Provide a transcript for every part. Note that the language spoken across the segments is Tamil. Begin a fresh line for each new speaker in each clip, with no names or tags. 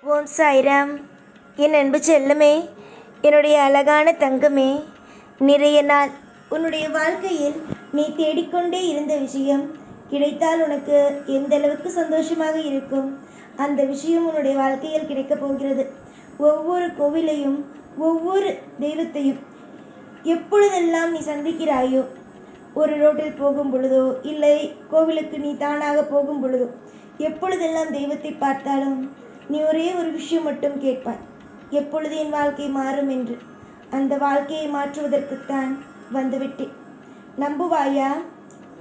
ஓம் சாய்ராம். என் அன்பு செல்லமே, என்னுடைய அழகான தங்கமே, நிறைய நாள் உன்னுடைய வாழ்க்கையில் நீ தேடிக்கொண்டே இருந்த விஷயம் கிடைத்தால் உனக்கு எந்த அளவுக்கு சந்தோஷமாக இருக்கும், அந்த விஷயம் உன்னுடைய வாழ்க்கையில் கிடைக்கப் போகிறது. ஒவ்வொரு கோவிலையும் ஒவ்வொரு தெய்வத்தையும் எப்பொழுதெல்லாம் நீ சந்திக்கிறாயோ, ஒரு ரோட்டில் போகும் பொழுதோ இல்லை கோவிலுக்கு நீ தானாக போகும் பொழுதோ, எப்பொழுதெல்லாம் தெய்வத்தை பார்த்தாலும் நீ ஒரே ஒரு விஷயம் மட்டும் கேட்பாய், எப்பொழுது என் வாழ்க்கை மாறும் என்று. அந்த வாழ்க்கையை மாற்றுவதற்குத்தான் வந்துவிட்டேன். நம்புவாயா?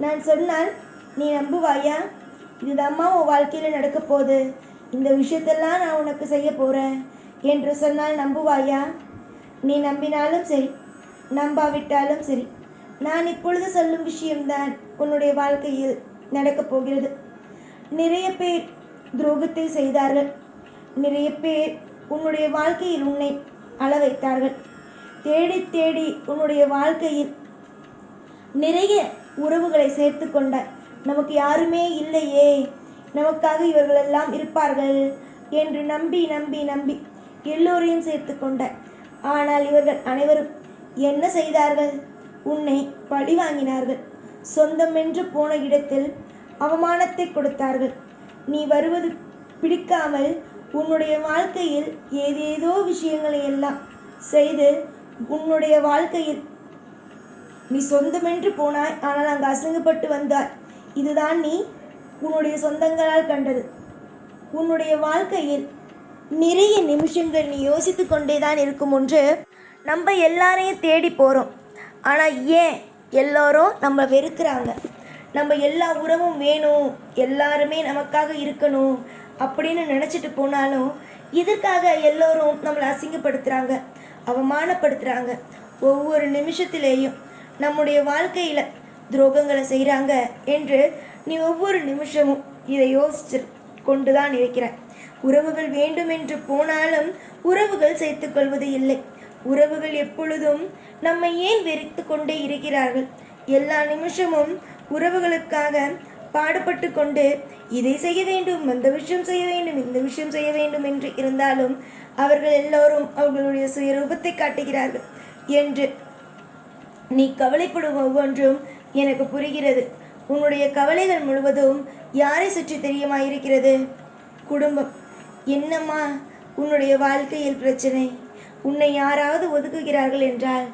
நான் சொன்னால் நீ நம்புவாயா? இதுதாம்மா உன் வாழ்க்கையில் நடக்க போகுது, இந்த விஷயத்தெல்லாம் நான் உனக்கு செய்ய போகிறேன் என்று சொன்னால் நம்புவாயா? நீ நம்பினாலும் சரி, நம்பாவிட்டாலும் சரி, நான் இப்பொழுது சொல்லும் விஷயம்தான் உன்னுடைய வாழ்க்கையில் நடக்கப் போகிறது. நிறைய பேர் துரோகத்தை செய்தார்கள், நிறைய பேர் உன்னுடைய வாழ்க்கையில் உன்னை அள வைத்தார்கள். தேடி தேடி உன்னுடைய வாழ்க்கையில் நிறைய உறவுகளை சேர்த்து கொண்டாய். நமக்கு யாருமே இல்லையே, நமக்காக இவர்களெல்லாம் இருப்பார்கள் என்று நம்பி நம்பி நம்பி எல்லோரையும் சேர்த்து கொண்டாய். ஆனால் இவர்கள் அனைவரும் என்ன செய்தார்கள்? உன்னை பழி வாங்கினார்கள். சொந்தம் என்று போன இடத்தில் அவமானத்தை கொடுத்தார்கள். நீ வருவது பிடிக்காமல் உன்னுடைய வாழ்க்கையில் ஏதேதோ விஷயங்களை எல்லாம் செய்து உன்னுடைய வாழ்க்கையில் நீ சொந்தமென்று போனாய். ஆனால் அங்கு அசிங்கப்பட்டு வந்தாய். இதுதான் நீ உன்னுடைய சொந்தங்களால் கண்டது. உன்னுடைய வாழ்க்கையில் நிறைய நிமிஷங்கள் நீ யோசித்து கொண்டே தான் இருக்கும். ஒன்று, நம்ம எல்லாரையும் தேடி போகிறோம், ஆனால் ஏன் எல்லோரும் நம்ம வெறுக்கிறாங்க? நம்ம எல்லா உறவும் வேணும், எல்லாருமே நமக்காக இருக்கணும் அப்படின்னு நினச்சிட்டு போனாலும் இதற்காக எல்லோரும் நம்மளை அசிங்கப்படுத்துகிறாங்க, அவமானப்படுத்துகிறாங்க. ஒவ்வொரு நிமிஷத்திலேயும் நம்முடைய வாழ்க்கையில் துரோகங்களை செய்கிறாங்க என்று நீ ஒவ்வொரு நிமிஷமும் இதை யோசிச்சு கொண்டு தான் இருக்கிறாய். உறவுகள் வேண்டும் என்று போனாலும் உறவுகள் சேர்த்து கொள்வது இல்லை. உறவுகள் எப்பொழுதும் நம்மை ஏன் வெறுத்து கொண்டே இருக்கிறார்கள்? எல்லா நிமிஷமும் உறவுகளுக்காக பாடுபட்டு கொண்டு இதை செய்ய வேண்டும், அந்த விஷயம் செய்ய வேண்டும், இந்த விஷயம் செய்ய வேண்டும் என்று இருந்தாலும் அவர்கள் எல்லோரும் அவர்களுடைய சுயரூபத்தை காட்டுகிறார்கள் என்று நீ கவலைப்படும் ஒவ்வொன்றும் எனக்கு புரிகிறது. உன்னுடைய கவலைகள் முழுவதும் யாரை சுற்றி தெரியுமாயிருக்கிறது? குடும்பம். என்னம்மா உன்னுடைய வாழ்க்கையில் பிரச்சனை? உன்னை யாராவது ஒதுக்குகிறார்கள் என்றால்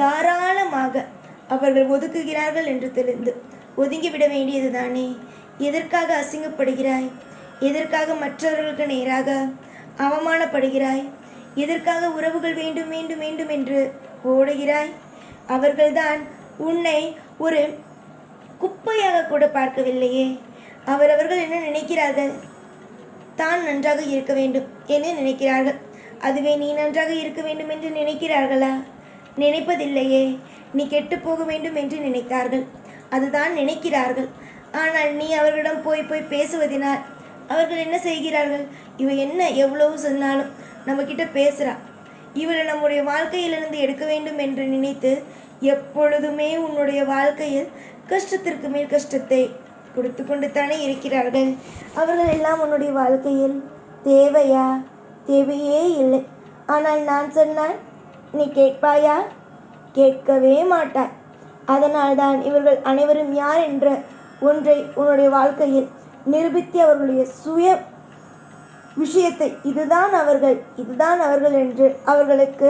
தாராளமாக அவர்கள் ஒதுக்குகிறார்கள் என்று தெரிந்து ஒதுங்கிவிட வேண்டியது தானே. எதற்காக அசிங்கப்படுகிறாய்? எதற்காக மற்றவர்களுக்கு நேராக அவமானப்படுகிறாய்? எதற்காக உறவுகள் வேண்டும் வேண்டும் வேண்டும் என்று ஓடுகிறாய்? அவர்கள்தான் உன்னை ஒரு குப்பையாக கூட பார்க்கவில்லையே. அவரவர்கள் என்ன நினைக்கிறார்கள்? தான் நன்றாக இருக்க வேண்டும் என்று நினைக்கிறார்கள். அதுவே நீ நன்றாக இருக்க வேண்டும் என்று நினைக்கிறார்களா? நினைப்பதில்லையே. நீ கெட்டு போக வேண்டும் என்று நினைத்தார்கள், அதுதான் நினைக்கிறார்கள். ஆனால் நீ அவர்களிடம் போய் போய் பேசுவதினால் அவர்கள் என்ன செய்கிறார்கள்? இவ என்ன எவ்வளவு சொன்னாலும் நம்மக்கிட்ட பேசுகிறா, இவளை நம்முடைய வாழ்க்கையிலிருந்து எடுக்க வேண்டும் என்று நினைத்து எப்பொழுதுமே உன்னுடைய வாழ்க்கையில் கஷ்டத்திற்கு மேல் கஷ்டத்தை கொடுத்து கொண்டு தானே இருக்கிறார்கள். அவர்கள் எல்லாம் உன்னுடைய வாழ்க்கையில் தேவையா? தேவையே இல்லை. ஆனால் நான் சொன்னால் நீ கேட்பாயா? கேட்கவே மாட்டாய். அதனால்தான் இவர்கள் அனைவரும் யார் என்ற ஒன்றை உன்னுடைய வாழ்க்கையில் நிரூபித்து அவர்களுடைய சுய விஷயத்தை இதுதான் அவர்கள், இதுதான் அவர்கள் என்று அவர்களுக்கு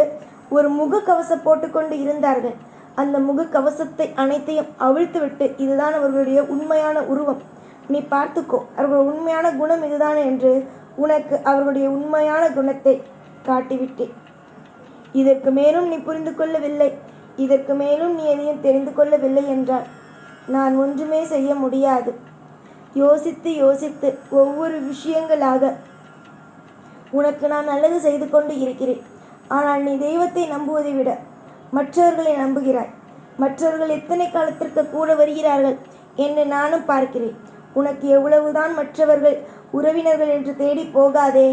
ஒரு முகக்கவசம் போட்டுக்கொண்டு இருந்தார்கள். அந்த முகக்கவசத்தை அனைத்தையும் அவிழ்த்துவிட்டு இதுதான் அவர்களுடைய உண்மையான உருவம், நீ பார்த்துக்கோ, அவர்களுடைய உண்மையான குணம் இதுதான் என்று உனக்கு அவர்களுடைய உண்மையான குணத்தை காட்டிவிட்டேன். இதற்கு மேலும் நீ புரிந்து கொள்ளவில்லை, இதற்கு மேலும் நீ எதையும் தெரிந்து கொள்ளவில்லை என்றால் நான் ஒன்றுமே செய்ய முடியாது. யோசித்து யோசித்து ஒவ்வொரு விஷயங்களாக உனக்கு நான் நல்லது செய்து கொண்டு இருக்கிறேன். ஆனால் நீ தெய்வத்தை நம்புவதை விட மற்றவர்களை நம்புகிறாய். மற்றவர்கள் எத்தனை காலத்திற்கு கூட வருகிறார்கள் என்று நானும் பார்க்கிறேன். உனக்கு எவ்வளவுதான் மற்றவர்கள் உறவினர்கள் என்று தேடி போகாதே.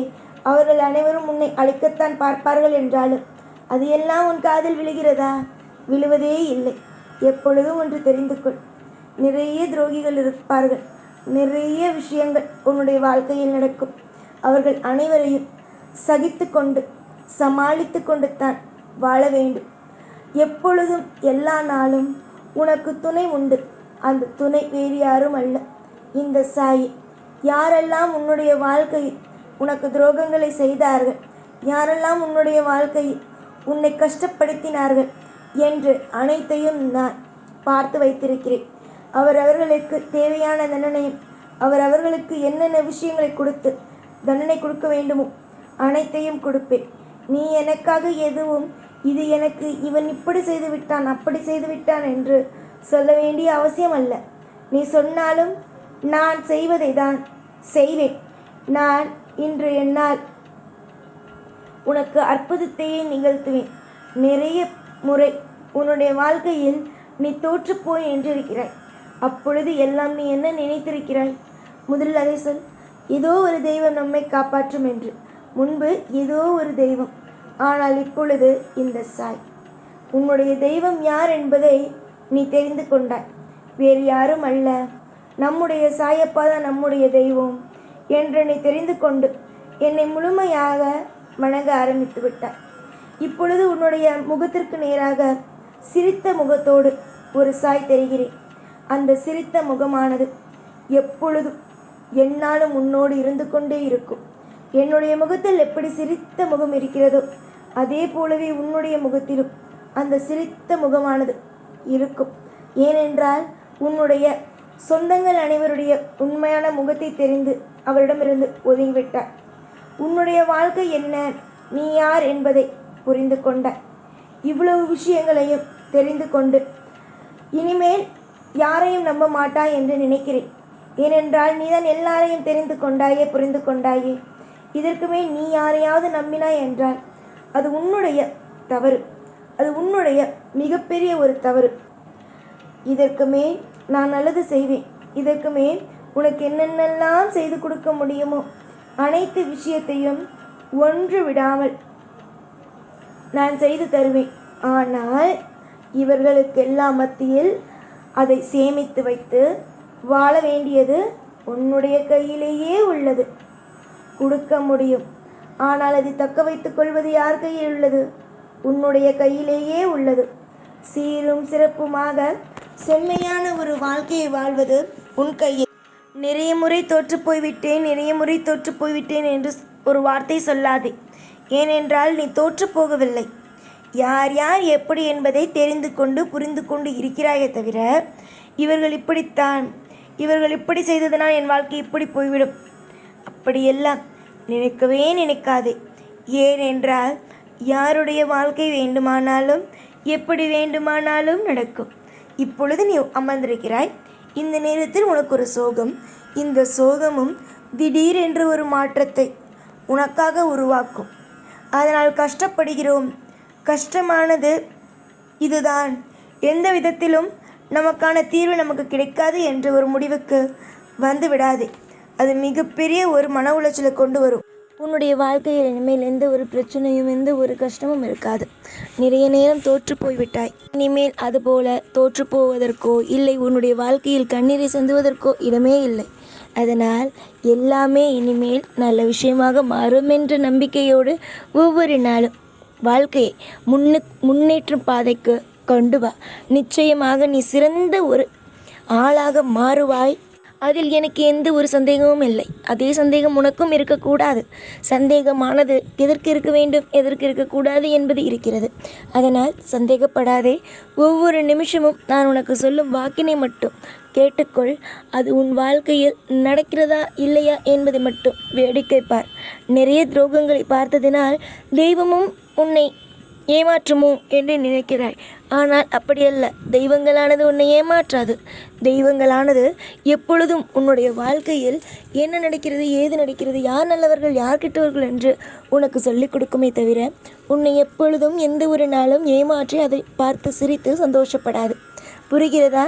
அவர்கள் அனைவரும் உன்னை அழைக்கத்தான் பார்ப்பார்கள் என்றாலும் அது எல்லாம் உன் காதில் விழுகிறதா? விழுவதே இல்லை. எப்பொழுதும் ஒன்று தெரிந்து கொள், நிறைய துரோகிகள் இருப்பார்கள். நிறைய விஷயங்கள் உன்னுடைய வாழ்க்கையில் நடக்கும். அவர்கள் அனைவரையும் சகித்து கொண்டு சமாளித்து கொண்டு தான் வாழ வேண்டும். எப்பொழுதும் எல்லா நாளும் உனக்கு துணை உண்டு. அந்த துணை வேறு யாரும் அல்ல, இந்த சாயி. யாரெல்லாம் உன்னுடைய வாழ்க்கையில் உனக்கு துரோகங்களை செய்தார்கள், யாரெல்லாம் உன்னுடைய வாழ்க்கையில் உன்னை கஷ்டப்படுத்தினார்கள் என்று அனைத்தையும் நான் பார்த்து வைத்திருக்கிறேன். அவர்களுக்கு தேவையான தண்டனையும் அவர்களுக்கு என்னென்ன விஷயங்களை கொடுத்து தண்டனை கொடுக்க வேண்டுமோ அனைத்தையும் கொடுப்பேன். நீ எனக்காக எதுவும் இது எனக்கு இவன் இப்படி செய்து விட்டான் அப்படி செய்து விட்டான் என்று சொல்ல வேண்டிய அவசியம் அல்ல. நீ சொன்னாலும் நான் செய்வதை தான் செய்வேன். நான் இன்று என்னால் உனக்கு அற்புதத்தையே நிகழ்த்துவேன். நிறைய முறை உன்னுடைய வாழ்க்கையில் நீ தோற்றுப்போய் என்றிருக்கிறாய். அப்பொழுது எல்லாம் நீ என்ன நினைத்திருக்கிறாய்? முதலில் அதை சொல். ஏதோ ஒரு தெய்வம் நம்மை காப்பாற்றும் என்று. முன்பு ஏதோ ஒரு தெய்வம், ஆனால் இப்பொழுது இந்த சாய். உன்னுடைய தெய்வம் யார் என்பதை நீ தெரிந்து கொண்டாய். வேறு யாரும் அல்ல, நம்முடைய சாயப்பா தான் நம்முடைய தெய்வம் என்று நீ தெரிந்து கொண்டு என்னை முழுமையாக வணங்க ஆரம்பித்து விட்டாய். இப்பொழுது உன்னுடைய முகத்திற்கு நேராக சிரித்த முகத்தோடு ஒரு சாய் தெரிகிறேன். அந்த சிரித்த முகமானது எப்பொழுதும் என்னாலும் உன்னோடு இருந்து கொண்டே இருக்கும். என்னுடைய முகத்தில் எப்படி சிரித்த முகம் இருக்கிறதோ அதே போலவே உன்னுடைய முகத்திலும் அந்த சிரித்த முகமானது இருக்கும். ஏனென்றால் உன்னுடைய சொந்தங்கள் அனைவருடைய உண்மையான முகத்தை தெரிந்து அவரிடமிருந்து ஒதுங்கிவிட்டார். உன்னுடைய வாழ்க்கை என்ன, நீ யார் என்பதை புரிந்து கொண்டாய். இவ்வளவு விஷயங்களையும் தெரிந்து கொண்டு இனிமேல் யாரையும் நம்ப மாட்டாய் என்று நினைக்கிறேன். ஏனென்றால் நீதான் எல்லாரையும் தெரிந்து கொண்டாயே, புரிந்து கொண்டாயே. இதற்குமே நீ யாரையாவது நம்பினாய் என்றால் அது உன்னுடைய தவறு, அது உன்னுடைய மிகப்பெரிய ஒரு தவறு. இதற்கு மேல் நான் நல்லது செய்வேன். இதற்கு மேல் உனக்கு என்னென்னலாம் செய்து கொடுக்க முடியுமோ அனைத்து விஷயத்தையும் ஒன்று விடாமல் நான் செய்து தருவேன். ஆனால் இவர்களுக்கெல்லாம் மத்தியில் அதை சேமித்து வைத்து வாழ வேண்டியது உன்னுடைய கையிலேயே உள்ளது. கொடுக்க முடியும், ஆனால் அதை தக்க வைத்துக் கொள்வது யார் கையில் உள்ளது? உன்னுடைய கையிலேயே உள்ளது. சீரும் சிறப்புமாக செம்மையான ஒரு வாழ்க்கையை வாழ்வது உன் கையில். நிறைய முறை தோற்று போய்விட்டேன், நிறைய முறை தோற்று போய்விட்டேன் என்று ஒரு வார்த்தை சொல்லாதே. ஏனென்றால் நீ தோற்று போகவில்லை. யார் யார் எப்படி என்பதை தெரிந்து கொண்டு புரிந்து கொண்டு இருக்கிறாயே தவிர இவர்கள் இப்படித்தான், இவர்கள் இப்படி செய்ததனால் என் வாழ்க்கை இப்படி போய்விடும் அப்படியெல்லாம் நினைக்கவே நினைக்காதே. ஏனென்றால் யாருடைய வாழ்க்கை வேண்டுமானாலும் எப்படி வேண்டுமானாலும் நடக்கும். இப்பொழுது நீ அமர்ந்திருக்கிறாய். இந்த நேரத்தில் உனக்கு ஒரு சோகம். இந்த சோகமும் திடீரென்று ஒரு மாற்றத்தை உனக்காக உருவாக்கும். அதனால் கஷ்டப்படுகிறோம். கஷ்டமானது இதுதான். எந்த விதத்திலும் நமக்கான தீர்வு நமக்கு கிடைக்காது என்ற ஒரு முடிவுக்கு வந்து விடாதே. அது மிகப்பெரிய ஒரு மன உளைச்சலை கொண்டு வரும். உன்னுடைய வாழ்க்கையில் இனிமேல் எந்த ஒரு பிரச்சனையும் எந்த ஒரு கஷ்டமும் இருக்காது. நிறைய நேரம் தோற்று போய்விட்டாய். இனிமேல் அதுபோல தோற்று போவதற்கோ இல்லை உன்னுடைய வாழ்க்கையில் கண்ணீரை சிந்துவதற்கோ இடமே இல்லை. அதனால் எல்லாமே இனிமேல் நல்ல விஷயமாக மாறும் என்ற நம்பிக்கையோடு ஒவ்வொரு நாளும் வாழ்க்கையை முன்னேற்றும் பாதைக்கு கொண்டு வா. நிச்சயமாக நீ சிறந்த ஒரு ஆளாக மாறுவாய். அதில் எனக்கு எந்த ஒரு சந்தேகமும் இல்லை. அதே சந்தேகம் உனக்கும் இருக்கக்கூடாது. சந்தேகமானது எதற்கு இருக்க வேண்டும், எதற்கு இருக்கக்கூடாது என்பது இருக்கிறது. அதனால் சந்தேகப்படாதே. ஒவ்வொரு நிமிஷமும் நான் உனக்கு சொல்லும் வாக்கினை மட்டும் கேட்டுக்கொள். அது உன் வாழ்க்கையில் நடக்கிறதா இல்லையா என்பதை மட்டும் வேடிக்கை பார். நிறைய துரோகங்களை பார்த்ததினால் தெய்வமும் உன்னை ஏமாற்றுமோ என்று நினைக்கிறாய். ஆனால் அப்படியல்ல. தெய்வங்களானது உன்னை ஏமாற்றாது. தெய்வங்களானது எப்பொழுதும் உன்னுடைய வாழ்க்கையில் என்ன நடக்கிறது, ஏது நடக்கிறது, யார் நல்லவர்கள், யார் கெட்டவர்கள் என்று உனக்கு சொல்லிக் கொடுக்குமே தவிர உன்னை எப்பொழுதும் எந்த ஒரு நாளும் ஏமாற்றி அதை பார்த்து சிரித்து சந்தோஷப்படாது. புரிகிறதா?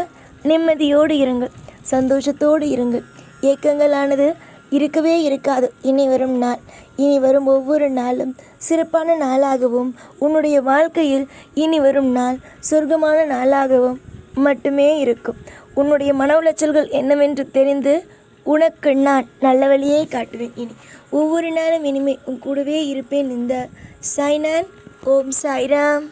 நிம்மதியோடு இருங்கள், சந்தோஷத்தோடு இருங்கள். ஏக்கங்களானது இருக்கவே இருக்காது. இனி வரும் ஒவ்வொரு நாளும் சிறப்பான நாளாகவும் உன்னுடைய வாழ்க்கையில் இனி வரும் நாள் சொர்க்கமான நாளாகவும் மட்டுமே இருக்கும். உன்னுடைய மன உளைச்சல்கள் என்னவென்று தெரிந்து உனக்கு நான் நல்ல வழியை காட்டுவேன். இனி ஒவ்வொரு நாளும் இனிமேல் உன் கூடவே இருப்பேன். இந்த சாய்நான். ஓம் சாய்ராம்.